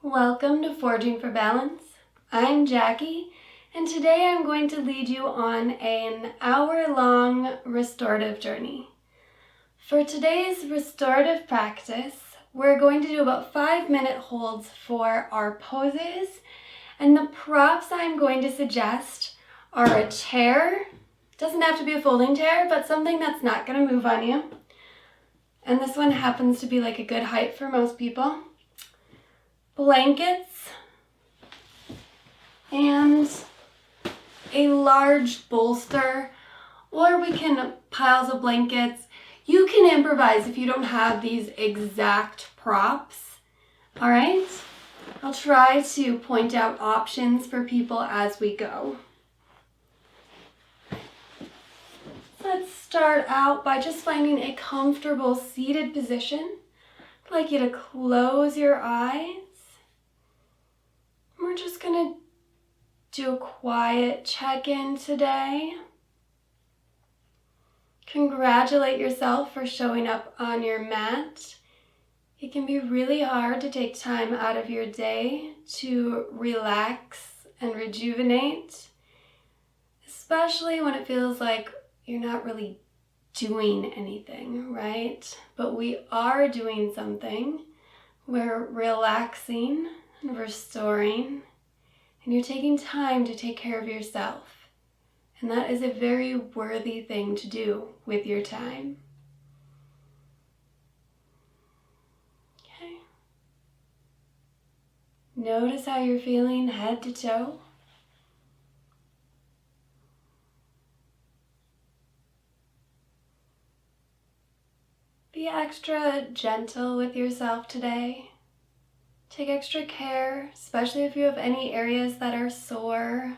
Welcome to Forging for Balance. I'm Jackie, and today I'm going to lead you on an hour-long restorative journey. For today's restorative practice, we're going to do about 5-minute holds for our poses, and the props I'm going to suggest are a chair. Doesn't have to be a folding chair, but something that's not going to move on you. And this one happens to be like a good height for most people. Blankets, and a large bolster, or we can piles of blankets. You can improvise if you don't have these exact props. All right, I'll try to point out options for people as we go. Let's start out by just finding a comfortable seated position. I'd like you to close your eyes. We're just going to do a quiet check-in today. Congratulate yourself for showing up on your mat. It can be really hard to take time out of your day to relax and rejuvenate, especially when it feels like you're not really doing anything, right? But we are doing something. We're relaxing and restoring, and you're taking time to take care of yourself. And that is a very worthy thing to do with your time. Okay. Notice how you're feeling head to toe. Be extra gentle with yourself today. Take extra care, especially if you have any areas that are sore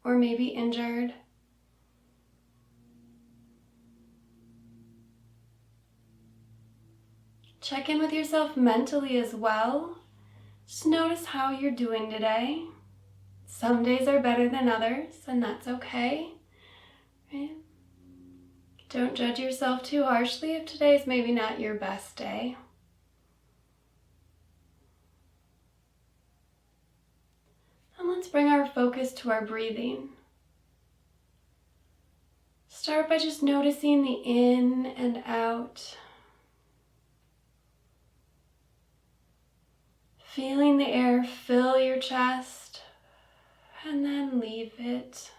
or maybe injured. Check in with yourself mentally as well. Just notice how you're doing today. Some days are better than others, and that's okay. Right? Don't judge yourself too harshly if today's maybe not your best day. And let's bring our focus to our breathing. Start by just noticing the in and out. Feeling the air fill your chest and then leave it.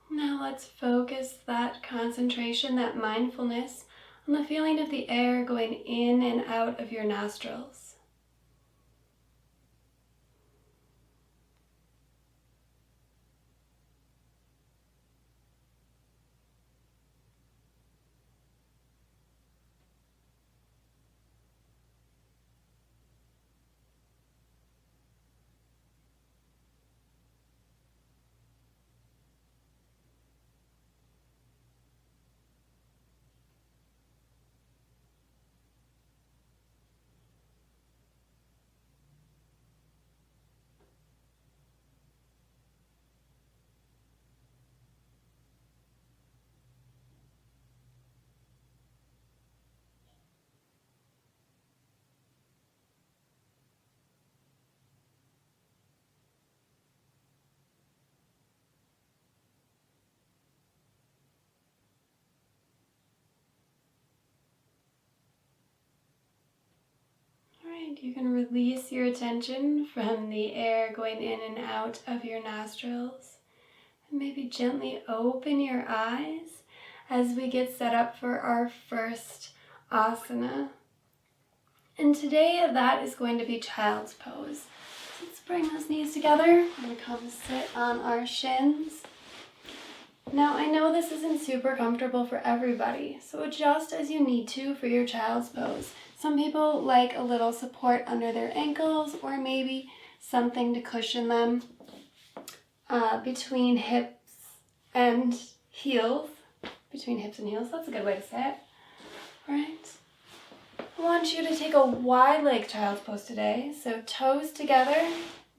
Now let's focus that concentration, that mindfulness, on the feeling of the air going in and out of your nostrils. You can release your attention from the air going in and out of your nostrils. And maybe gently open your eyes as we get set up for our first asana. And today that is going to be child's pose. So let's bring those knees together and come sit on our shins. Now I know this isn't super comfortable for everybody, so adjust as you need to for your child's pose. Some people like a little support under their ankles or maybe something to cushion them between hips and heels. Between hips and heels, that's a good way to say it. All right. I want you to take a wide leg child's pose today. So toes together,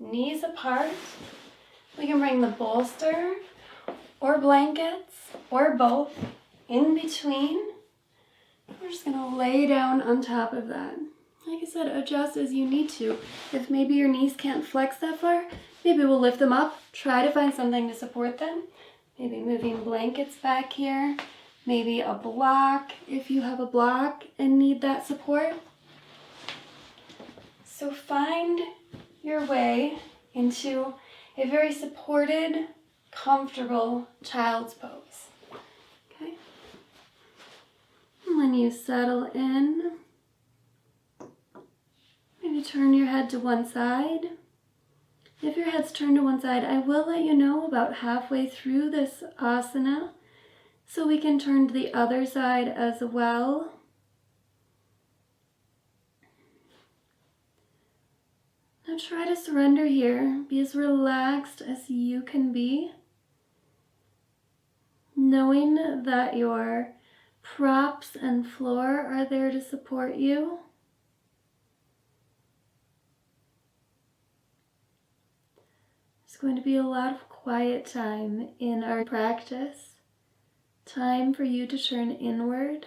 knees apart. We can bring the bolster or blankets or both in between. We're just gonna lay down on top of that. Like I said, adjust as you need to. If maybe your knees can't flex that far, maybe we'll lift them up, try to find something to support them. Maybe moving blankets back here, maybe a block if you have a block and need that support. So find your way into a very supported, comfortable child's pose. Okay? And when you settle in, maybe turn your head to one side. If your head's turned to one side, I will let you know about halfway through this asana so we can turn to the other side as well. Now try to surrender here. Be as relaxed as you can be, knowing that your props and floor are there to support you. There's going to be a lot of quiet time in our practice, time for you to turn inward.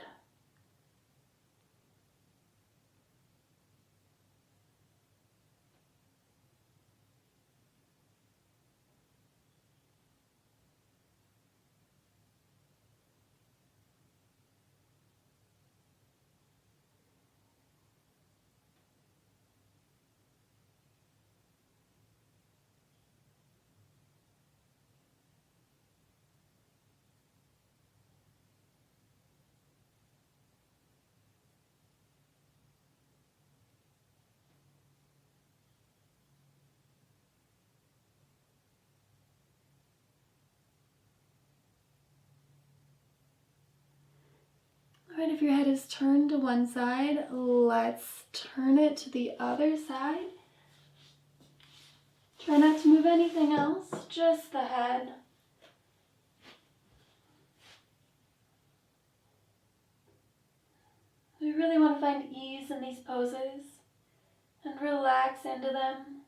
All right, if your head is turned to one side, let's turn it to the other side. Try not to move anything else, just the head. We really want to find ease in these poses and relax into them.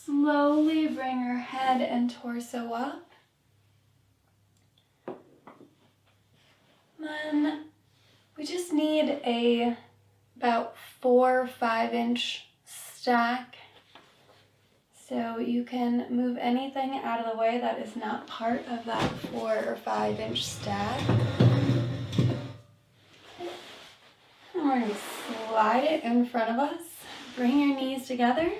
slowly bring our head and torso up. Then we just need about 4 or 5 inch stack. So you can move anything out of the way that is not part of that 4 or 5 inch stack. And we're going to slide it in front of us. Bring your knees together.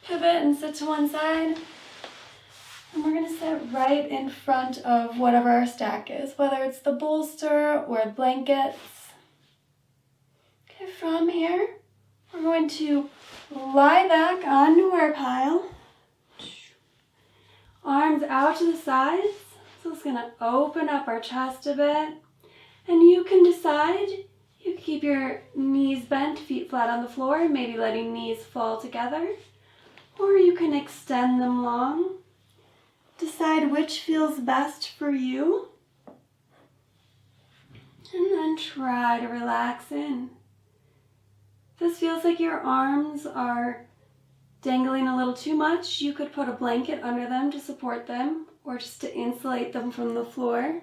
Pivot and sit to one side. And we're going to sit right in front of whatever our stack is, whether it's the bolster or blankets. Okay, from here, we're going to lie back onto our pile. Arms out to the sides. So it's going to open up our chest a bit. And you can decide, you can keep your knees bent, feet flat on the floor, maybe letting knees fall together. Or you can extend them long. Decide which feels best for you. And then try to relax in. If this feels like your arms are dangling a little too much, you could put a blanket under them to support them or just to insulate them from the floor.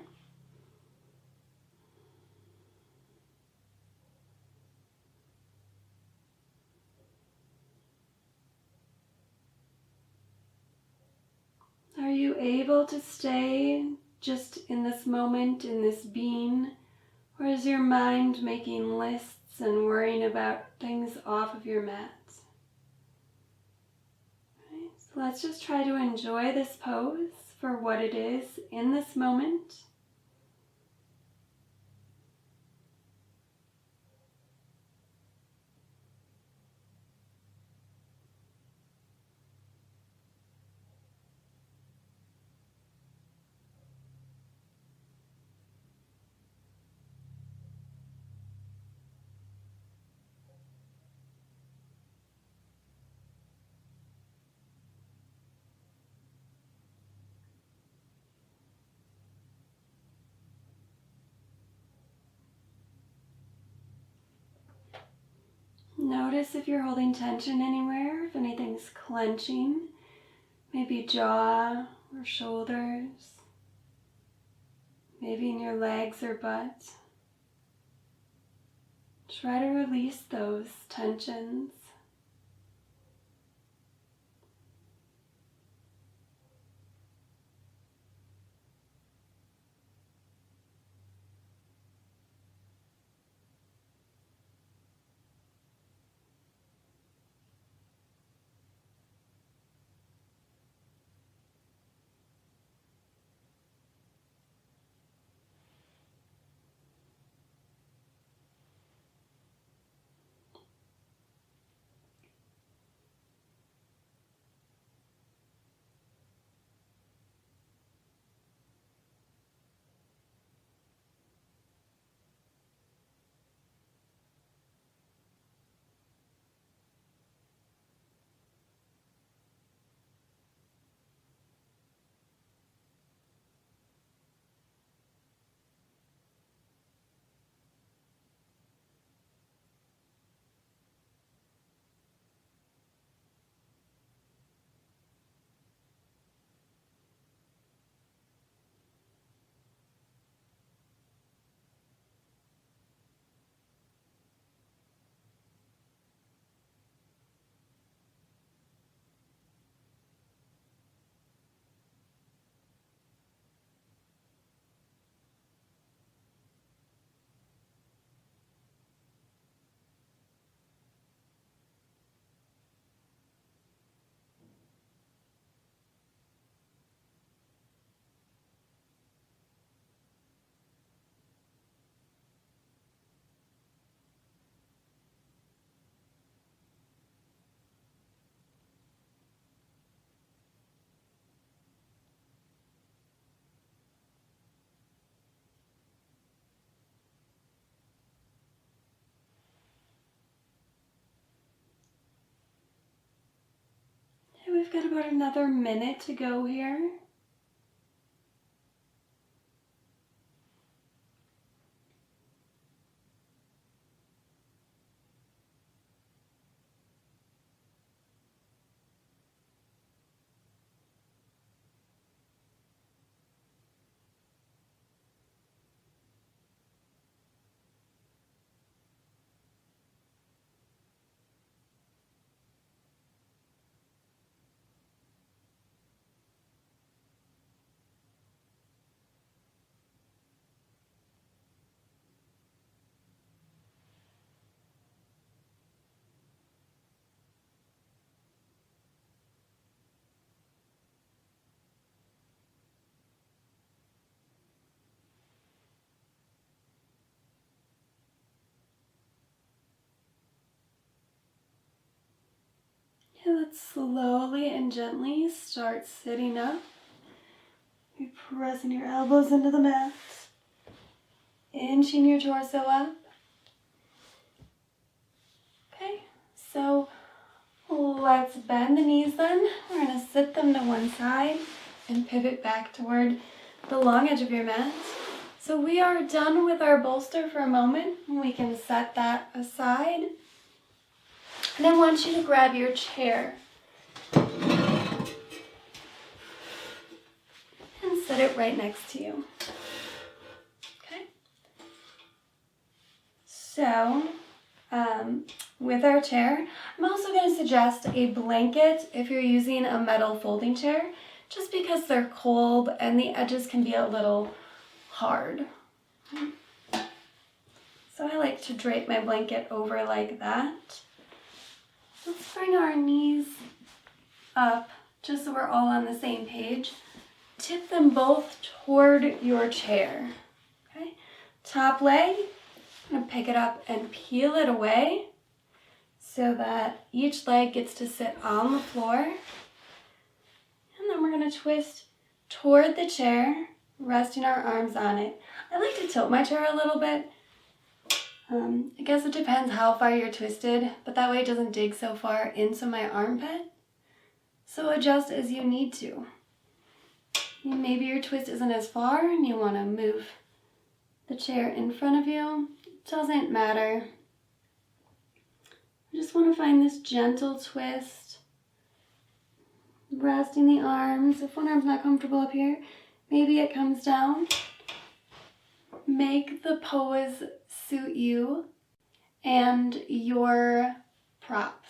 Are you able to stay just in this moment, in this being, or is your mind making lists and worrying about things off of your mat? Right, so let's just try to enjoy this pose for what it is in this moment. Notice if you're holding tension anywhere, if anything's clenching, maybe jaw or shoulders, maybe in your legs or butt. Try to release those tensions. We've got about another minute to go here. Let's slowly and gently start sitting up. You're pressing your elbows into the mat, inching your torso up. Okay, so let's bend the knees then. We're going to sit them to one side and pivot back toward the long edge of your mat. So we are done with our bolster for a moment. We can set that aside. And I want you to grab your chair and set it right next to you. Okay? So, with our chair, I'm also going to suggest a blanket if you're using a metal folding chair, just because they're cold and the edges can be a little hard. So I like to drape my blanket over like that. Let's bring our knees up just so we're all on the same page. Tip them both toward your chair. Okay? Top leg, I'm going to pick it up and peel it away so that each leg gets to sit on the floor. And then we're going to twist toward the chair, resting our arms on it. I like to tilt my chair a little bit. I guess it depends how far you're twisted, but that way it doesn't dig so far into my armpit. So adjust as you need to. Maybe your twist isn't as far and you want to move the chair in front of you. It doesn't matter. I just want to find this gentle twist. Resting the arms. If one arm's not comfortable up here, maybe it comes down. Make the pose suit you and your props.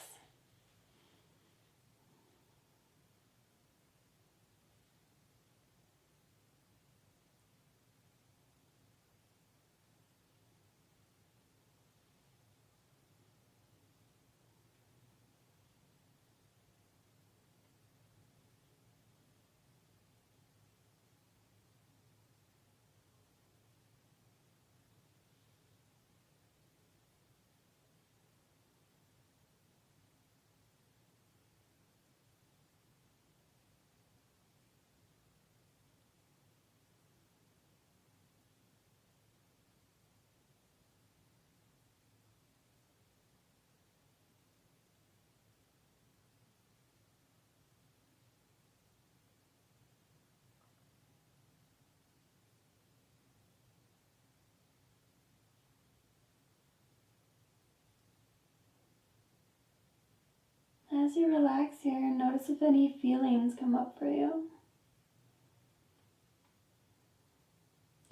As you relax here, notice if any feelings come up for you.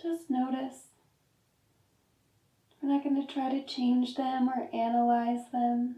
Just notice. We're not going to try to change them or analyze them.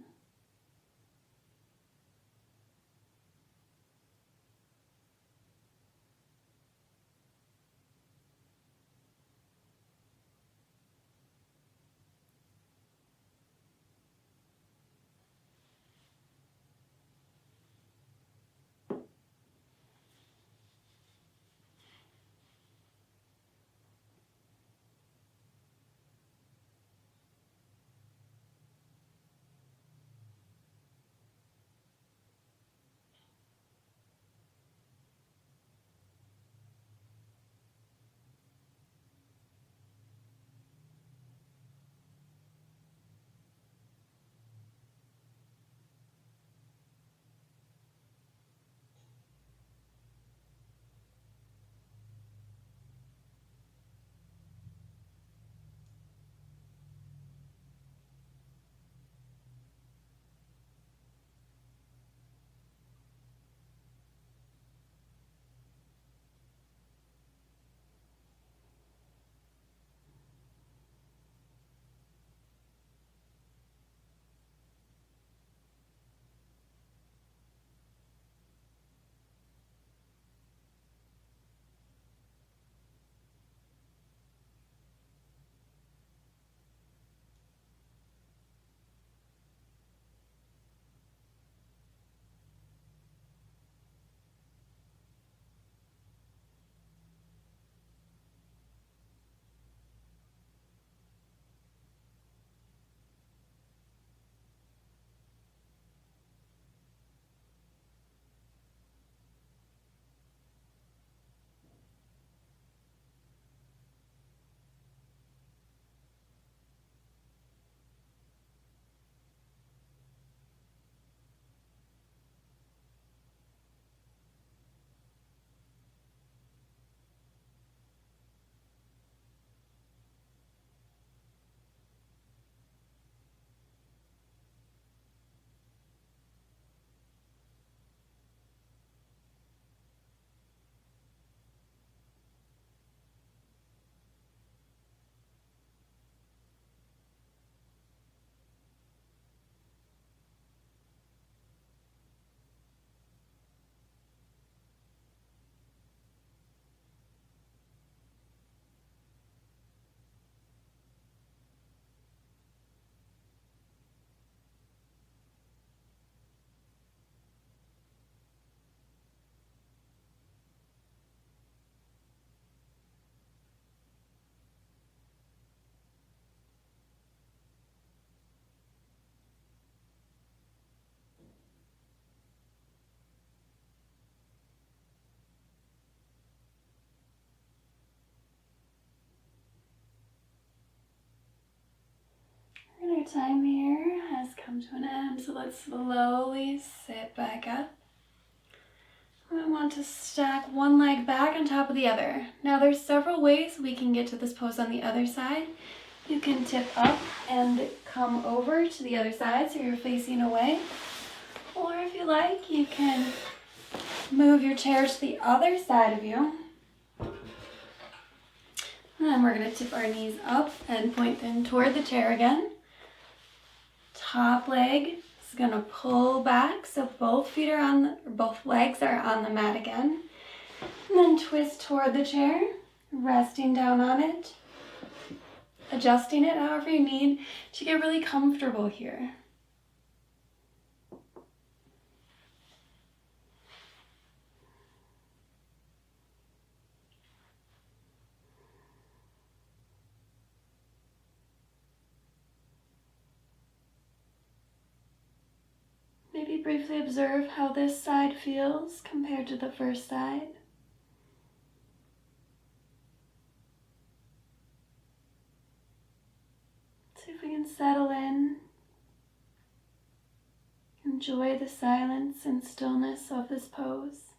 Our time here has come to an end, so let's slowly sit back up. I want to stack one leg back on top of the other. Now there's several ways we can get to this pose on the other side. You can tip up and come over to the other side so you're facing away. Or if you like, you can move your chair to the other side of you. And then we're going to tip our knees up and point them toward the chair again. Top leg is going to pull back so both legs are on the mat again. And then twist toward the chair, resting down on it, adjusting it however you need to get really comfortable here. Maybe briefly observe how this side feels compared to the first side. See if we can settle in. Enjoy the silence and stillness of this pose.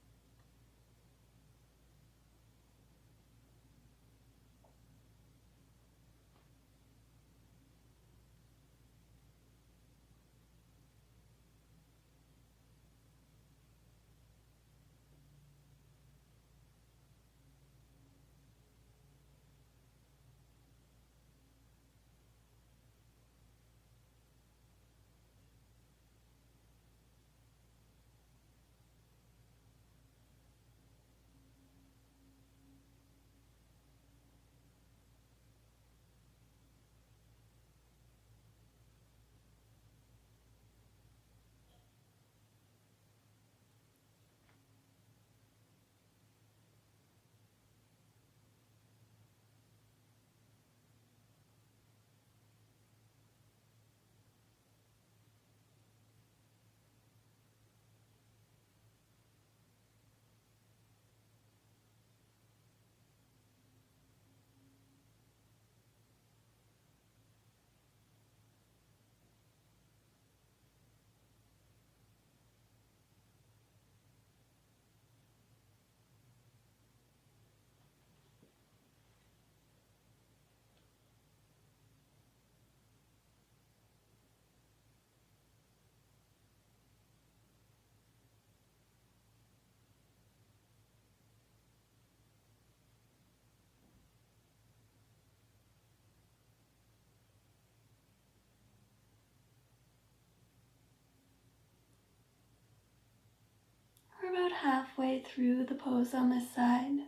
We're about halfway through the pose on this side.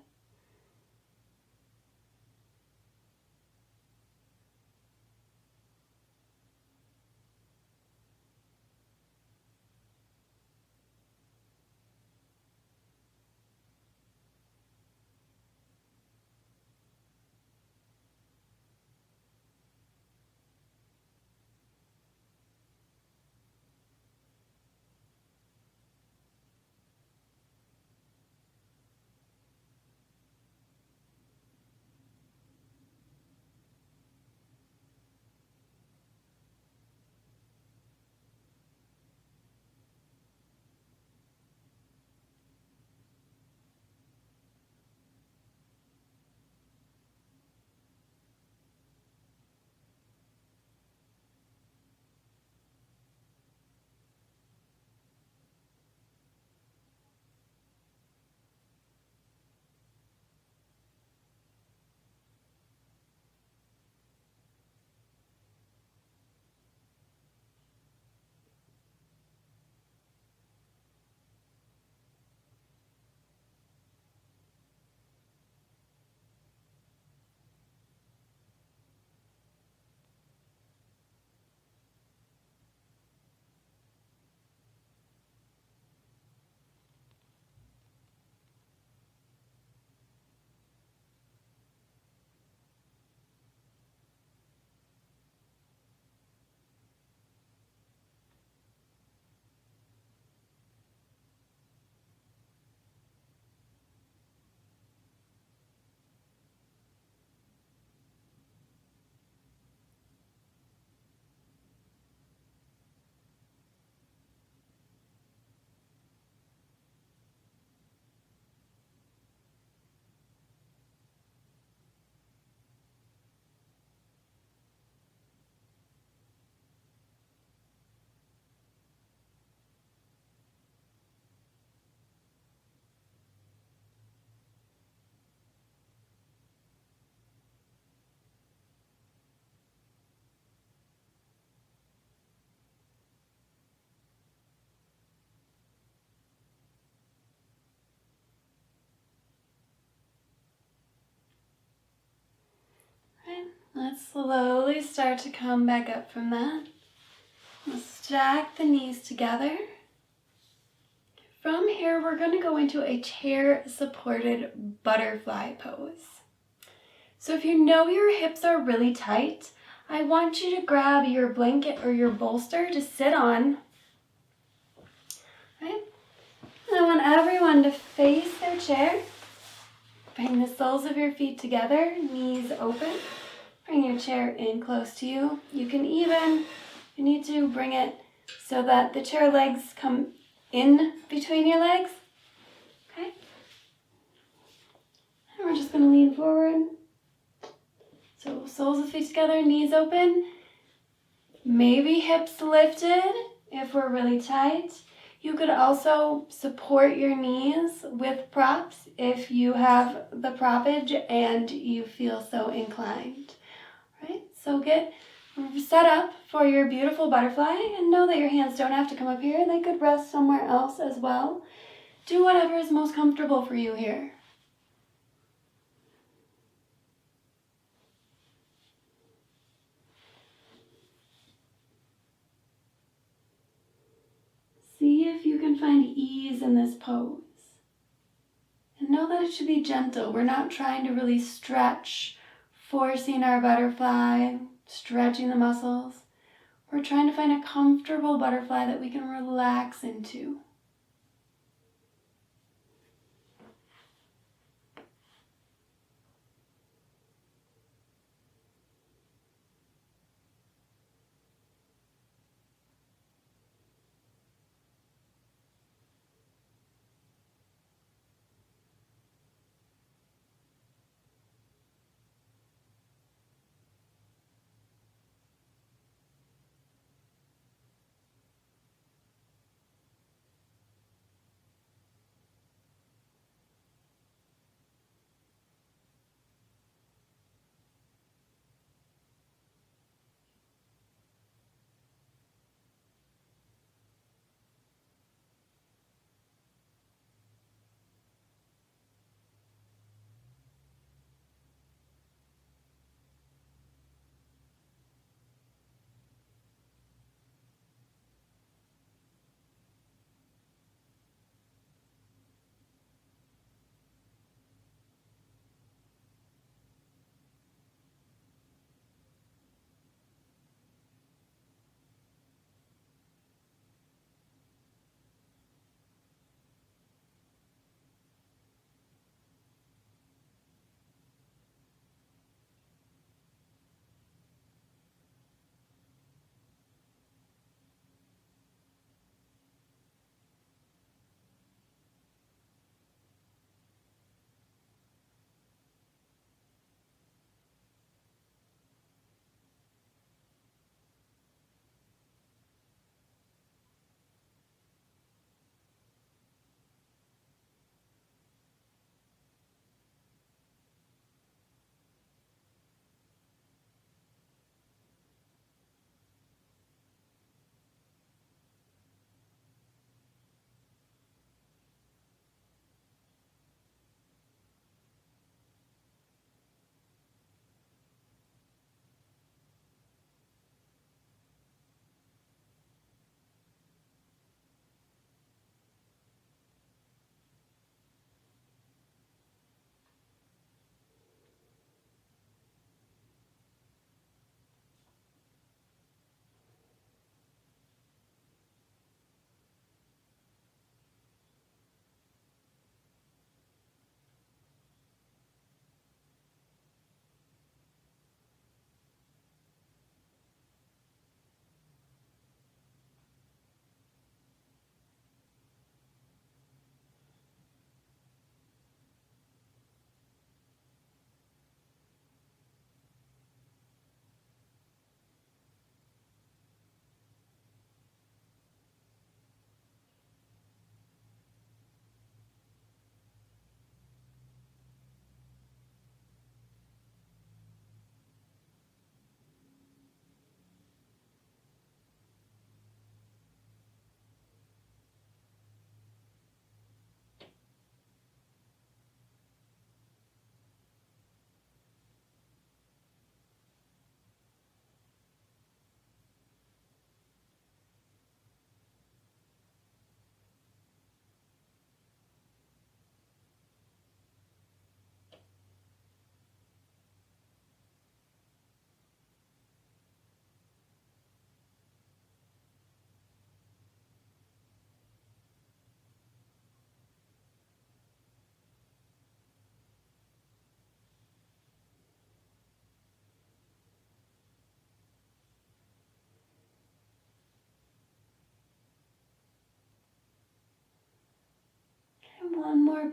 Let's slowly start to come back up from that. We'll stack the knees together. From here, we're going to go into a chair-supported butterfly pose. So if you know your hips are really tight, I want you to grab your blanket or your bolster to sit on. Right? And I want everyone to face their chair. Bring the soles of your feet together, knees open. Bring your chair in close to you. You can even, you need to bring it so that the chair legs come in between your legs. Okay? And we're just going to lean forward. So soles of feet together, knees open. Maybe hips lifted if we're really tight. You could also support your knees with props if you have the proppage and you feel so inclined. Right? So get set up for your beautiful butterfly and know that your hands don't have to come up here. They could rest somewhere else as well. Do whatever is most comfortable for you here. See if you can find ease in this pose. And know that it should be gentle. We're not trying to really stretch, forcing our butterfly, stretching the muscles. We're trying to find a comfortable butterfly that we can relax into.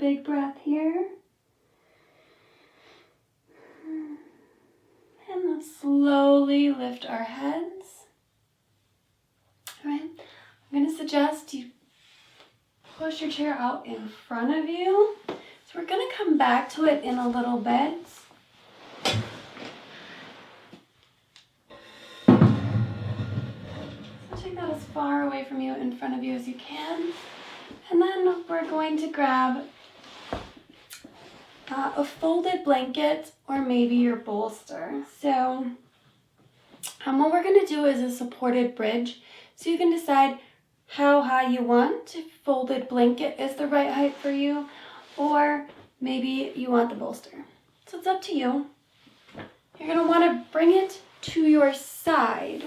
big breath here. And let's slowly lift our heads. All right, I'm going to suggest you push your chair out in front of you. So we're going to come back to it in a little bit. So take that as far away from you, in front of you as you can. And then we're going to grab a folded blanket or maybe your bolster. So what we're going to do is a supported bridge. So you can decide how high you want. If folded blanket is the right height for you, or maybe you want the bolster. So it's up to you. You're going to want to bring it to your side.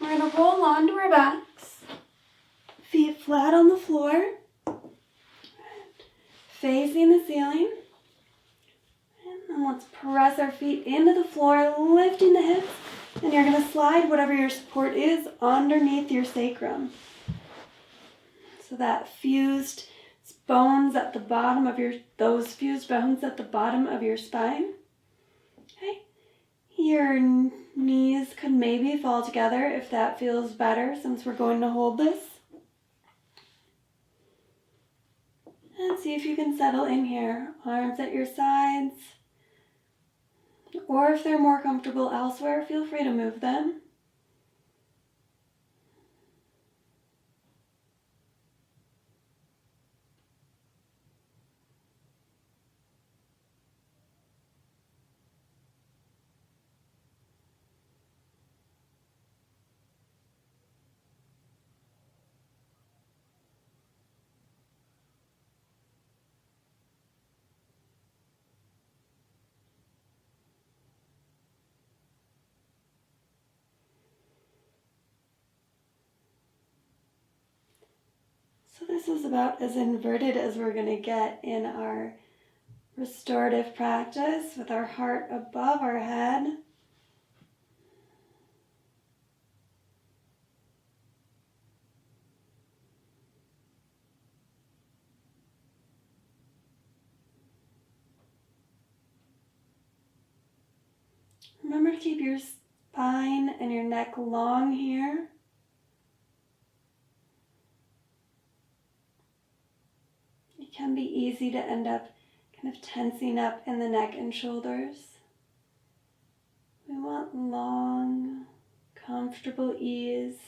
We're going to roll onto our backs, feet flat on the floor, facing the ceiling. And then let's press our feet into the floor, lifting the hips. And you're going to slide whatever your support is underneath your sacrum. So that fused bones at the bottom of those fused bones at the bottom of your spine. Okay. Your knees could maybe fall together if that feels better, since we're going to hold this. And see if you can settle in here. Arms at your sides. Or if they're more comfortable elsewhere, feel free to move them. So this is about as inverted as we're going to get in our restorative practice, with our heart above our head. Remember to keep your spine and your neck long here. It can be easy to end up kind of tensing up in the neck and shoulders. We want long, comfortable ease.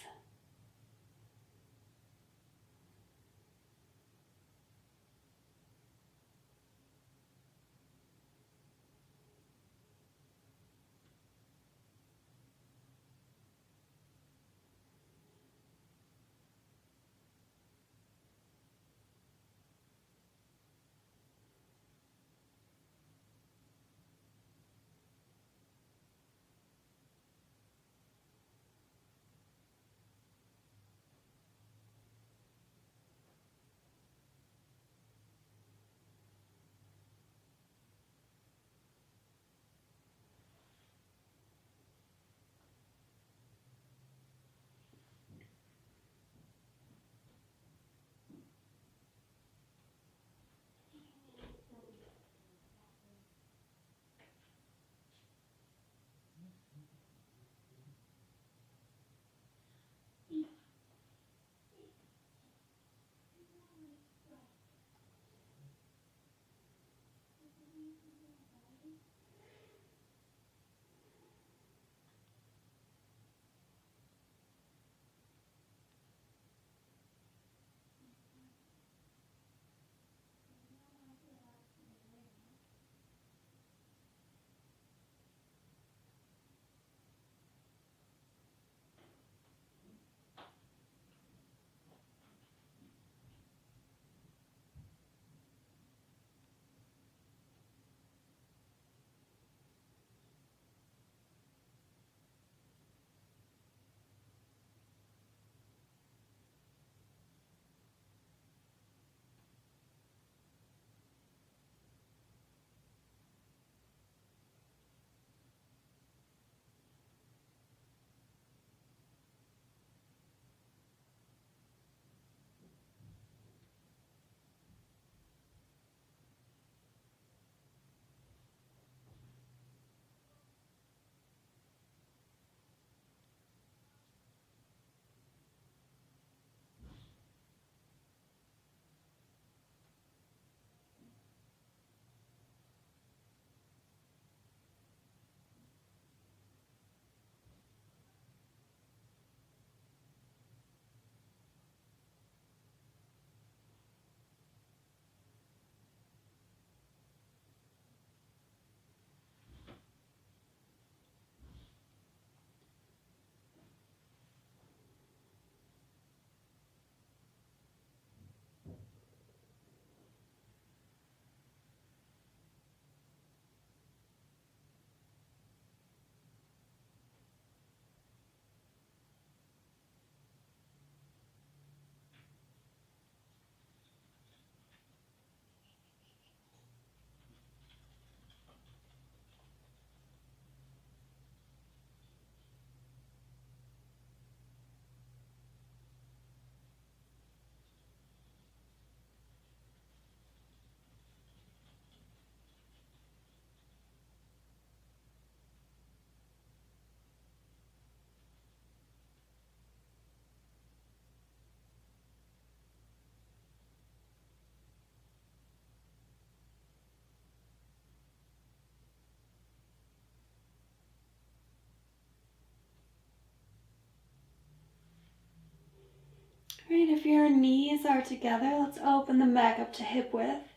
if your knees are together, let's open them back up to hip width.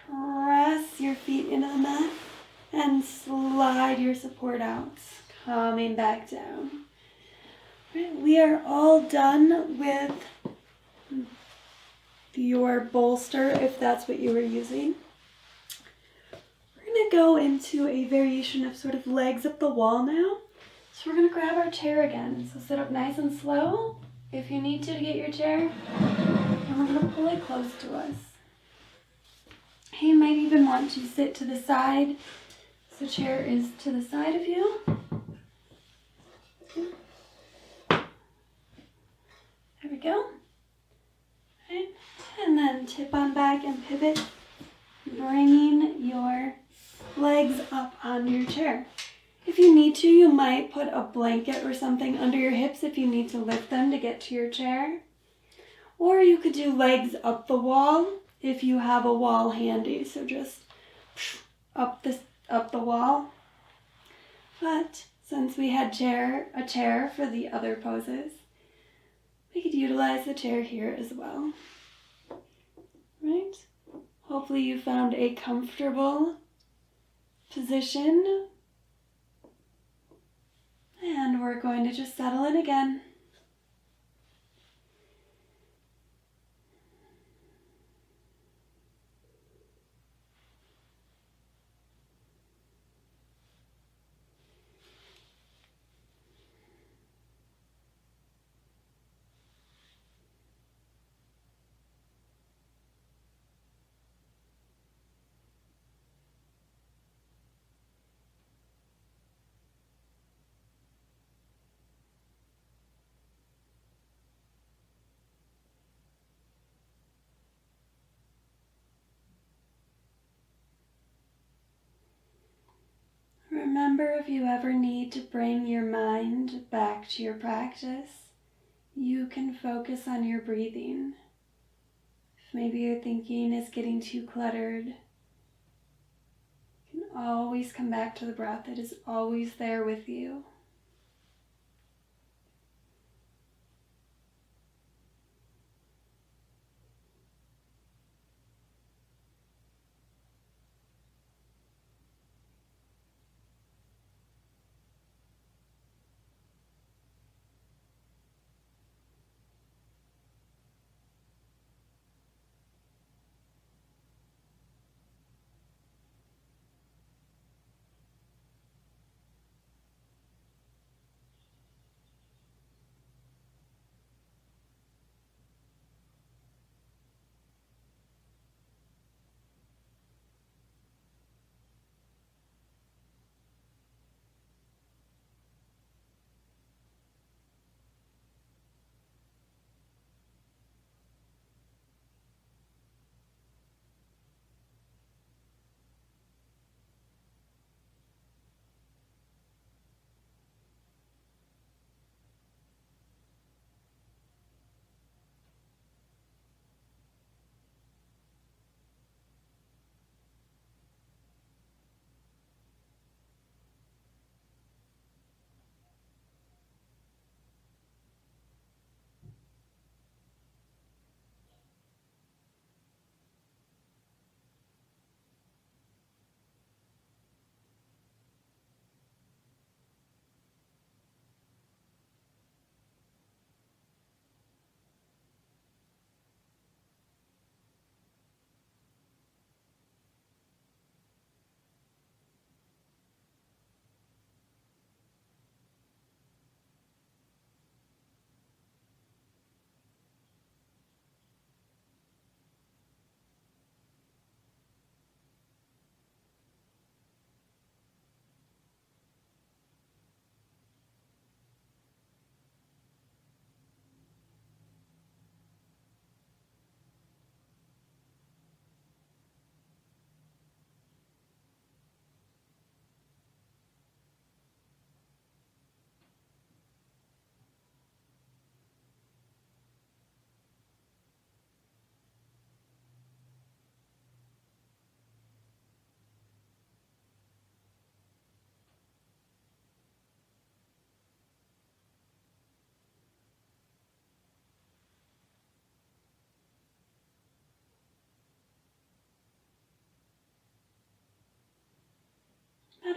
Press your feet into the mat and slide your support out, coming back down. Right, we are all done with your bolster if that's what you were using. We're going to go into a variation of sort of legs up the wall now. So we're going to grab our chair again. So sit up nice and slow if you need to get your chair. And we're going to pull it close to us. You might even want to sit to the side. So the chair is to the side of you. There we go. Right. And then tip on back and pivot, bringing your legs up on your chair. If you need to, you might put a blanket or something under your hips if you need to lift them to get to your chair. Or you could do legs up the wall if you have a wall handy. So just up the wall. But since we had a chair for the other poses, we could utilize the chair here as well. Right? Hopefully you found a comfortable position. And we're going to just settle in again. Remember, if you ever need to bring your mind back to your practice, you can focus on your breathing. If maybe your thinking is getting too cluttered, you can always come back to the breath. It is always there with you.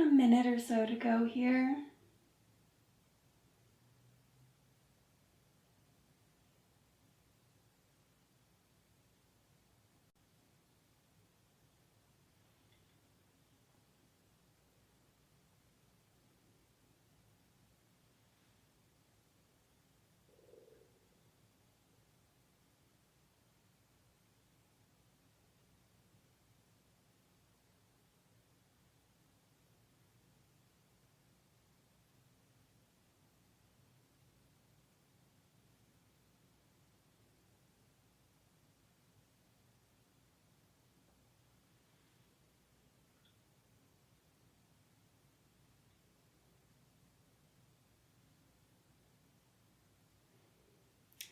a minute or so to go here.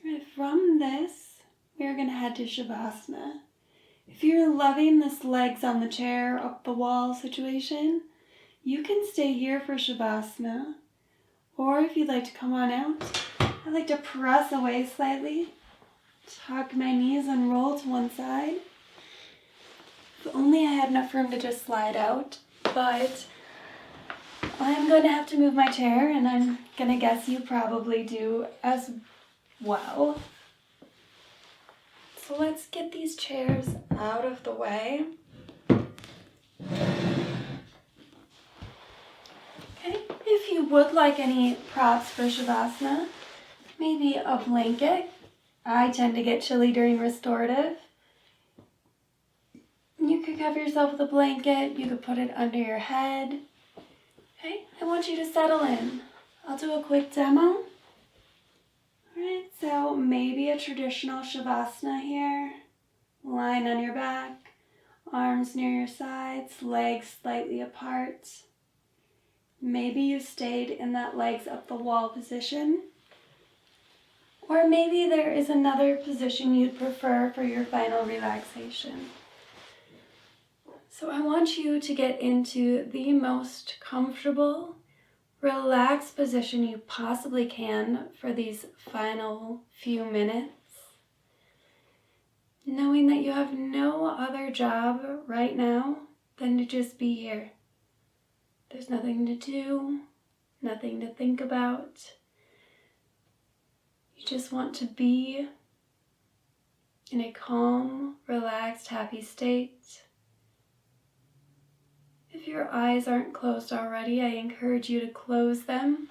And from this, we're going to head to Shavasana. If you're loving this legs on the chair, up the wall situation, you can stay here for Shavasana. Or if you'd like to come on out, I like to press away slightly, tuck my knees and roll to one side. If only I had enough room to just slide out, but I'm going to have to move my chair, and I'm going to guess you probably do as well. So let's get these chairs out of the way. Okay, if you would like any props for Shavasana, maybe a blanket. I tend to get chilly during restorative. You could cover yourself with a blanket. You could put it under your head. Okay, I want you to settle in. I'll do a quick demo. Alright, so maybe a traditional Shavasana here. Lying on your back, arms near your sides, legs slightly apart. Maybe you stayed in that legs up the wall position. Or maybe there is another position you'd prefer for your final relaxation. So I want you to get into the most comfortable, relaxed position you possibly can for these final few minutes, knowing that you have no other job right now than to just be here. There's nothing to do, nothing to think about. You just want to be in a calm, relaxed, happy state. If your eyes aren't closed already, I encourage you to close them.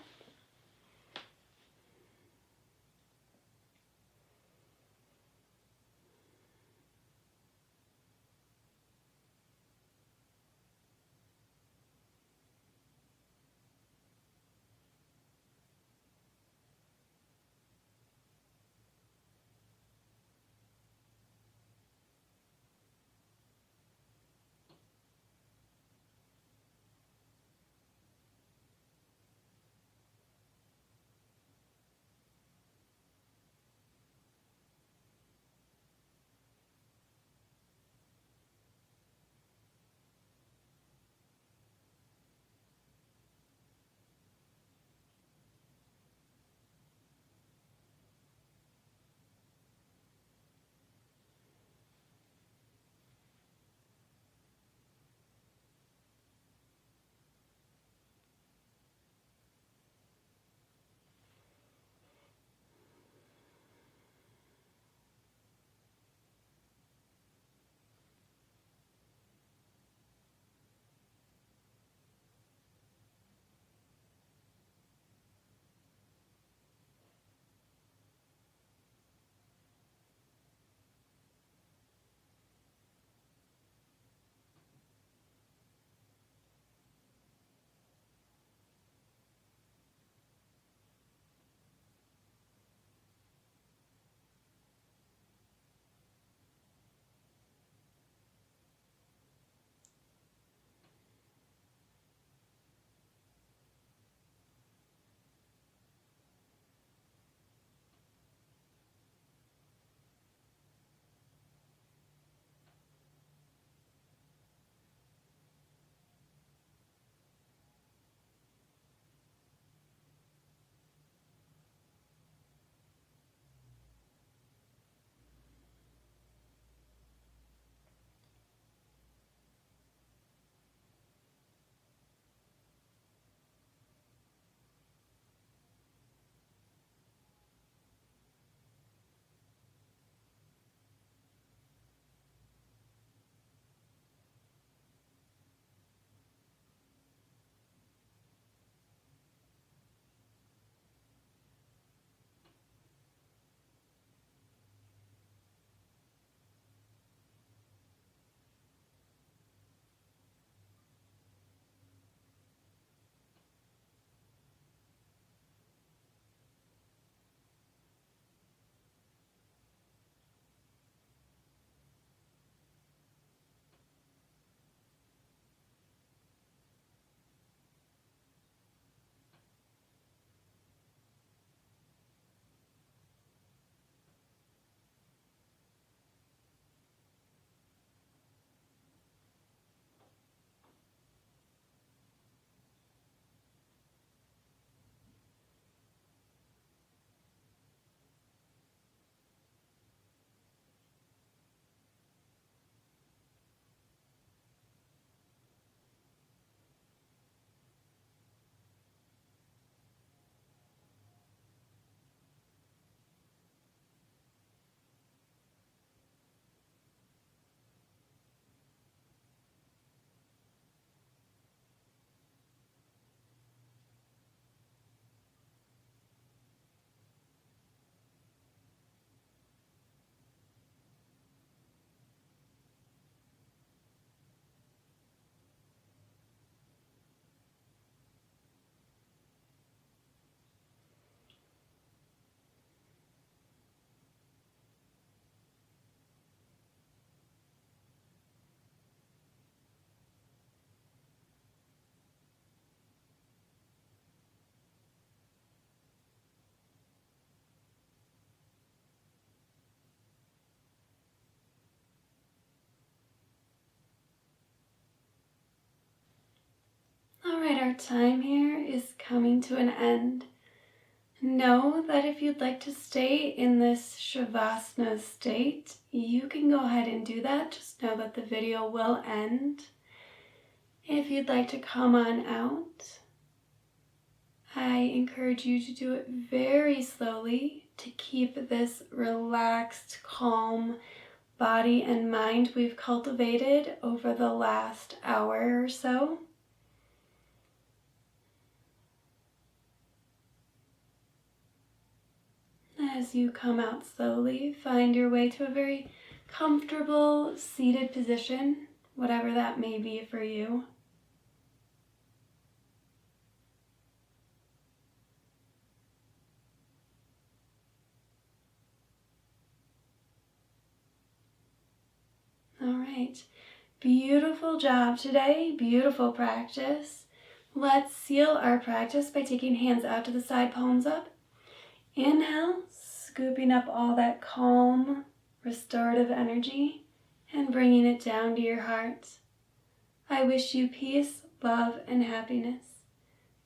Alright, our time here is coming to an end. Know that if you'd like to stay in this Shavasana state, you can go ahead and do that. Just know that the video will end. If you'd like to come on out, I encourage you to do it very slowly to keep this relaxed, calm body and mind we've cultivated over the last hour or so. As you come out slowly, find your way to a very comfortable seated position, whatever that may be for you. All right, beautiful job today, beautiful practice. Let's seal our practice by taking hands out to the side, palms up. Inhale, scooping up all that calm, restorative energy and bringing it down to your heart. I wish you peace, love, and happiness.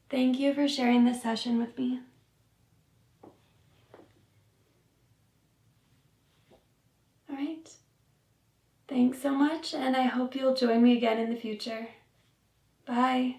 Thank you for sharing this session with me. All right. Thanks so much, and I hope you'll join me again in the future. Bye.